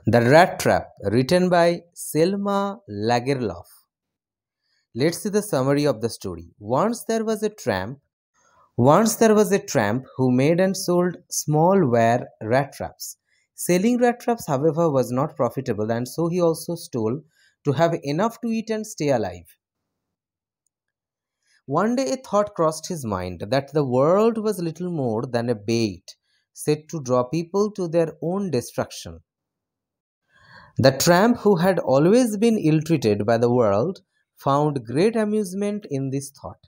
The Rat Trap, written by Selma Lagerlof. Let's see the summary of the story. Once there was a tramp who made and sold small ware rat traps. Selling rat traps, however, was not profitable, and so he also stole to have enough to eat and stay alive. One day a thought crossed his mind that the world was little more than a bait set to draw people to their own destruction. The tramp, who had always been ill treated by the world, found great amusement in this thought.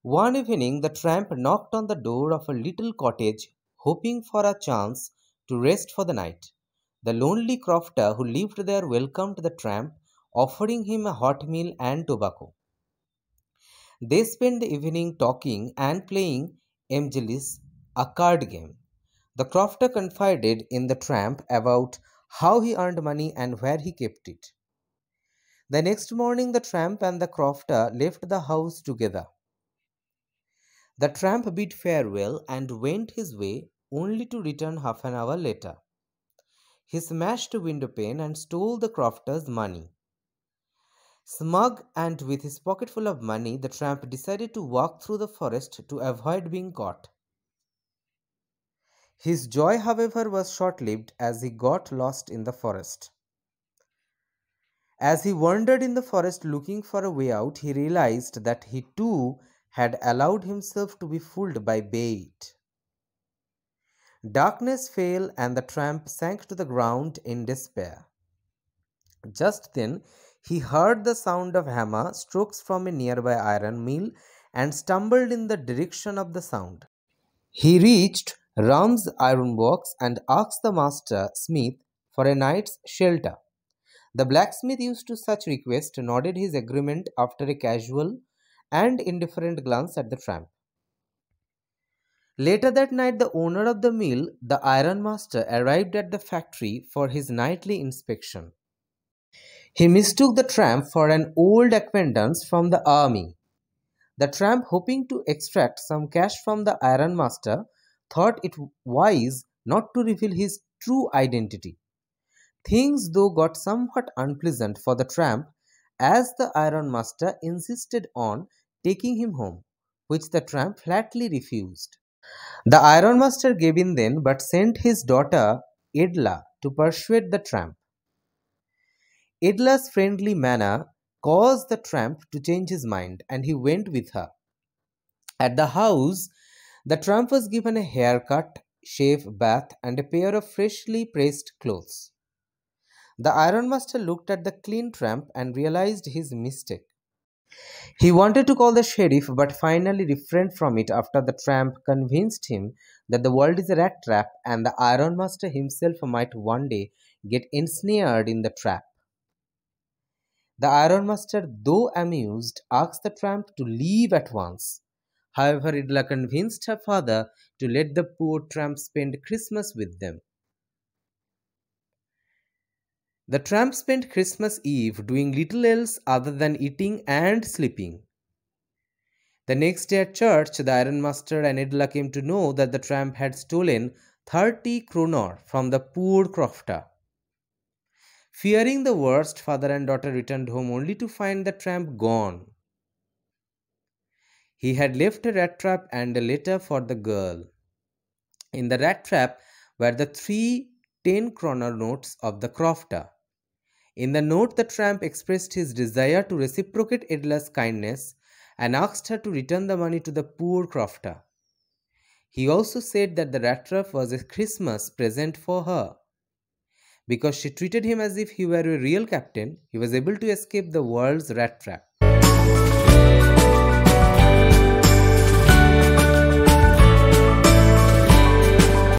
One evening, the tramp knocked on the door of a little cottage, hoping for a chance to rest for the night. The lonely crofter who lived there welcomed the tramp, offering him a hot meal and tobacco. They spent the evening talking and playing Emgelis, a card game. The crofter confided in the tramp about how he earned money and where he kept it. The next morning, the tramp and the crofter left the house together. The tramp bid farewell and went his way, only to return half an hour later. He smashed a window pane and stole the crofter's money. Smug and with his pocket full of money, the tramp decided to walk through the forest to avoid being caught. His joy, however, was short lived as he got lost in the forest. As he wandered in the forest looking for a way out, he realized that he too had allowed himself to be fooled by bait. Darkness fell and the tramp sank to the ground in despair. Just then, he heard the sound of hammer strokes from a nearby iron mill and stumbled in the direction of the sound. He reached Ram's iron box and asked the master smith for a night's shelter. The blacksmith, used to such requests, nodded his agreement after a casual and indifferent glance at the tramp. Later that night, the owner of the mill, the iron master, arrived at the factory for his nightly inspection. He mistook the tramp for an old acquaintance from the army. The tramp, hoping to extract some cash from the iron master, thought it wise not to reveal his true identity. Things, though, got somewhat unpleasant for the tramp, as the iron master insisted on taking him home, which the tramp flatly refused. The iron master gave in then, but sent his daughter Edla to persuade the tramp. Edla's friendly manner caused the tramp to change his mind, and he went with her. At the house, the tramp was given a haircut, shave, bath, and a pair of freshly pressed clothes. The ironmaster looked at the clean tramp and realized his mistake. He wanted to call the sheriff but finally refrained from it after the tramp convinced him that the world is a rat trap and the ironmaster himself might one day get ensnared in the trap. The ironmaster, though amused, asked the tramp to leave at once. However, Idla convinced her father to let the poor tramp spend Christmas with them. The tramp spent Christmas Eve doing little else other than eating and sleeping. The next day at church, the ironmaster and Idla came to know that the tramp had stolen 30 kroner from the poor crofter. Fearing the worst, father and daughter returned home only to find the tramp gone. He had left a rat trap and a letter for the girl. In the rat trap were the 3 10-kroner notes of the crofter. In the note, the tramp expressed his desire to reciprocate Edla's kindness and asked her to return the money to the poor crofter. He also said that the rat trap was a Christmas present for her. Because she treated him as if he were a real captain, he was able to escape the world's rat trap.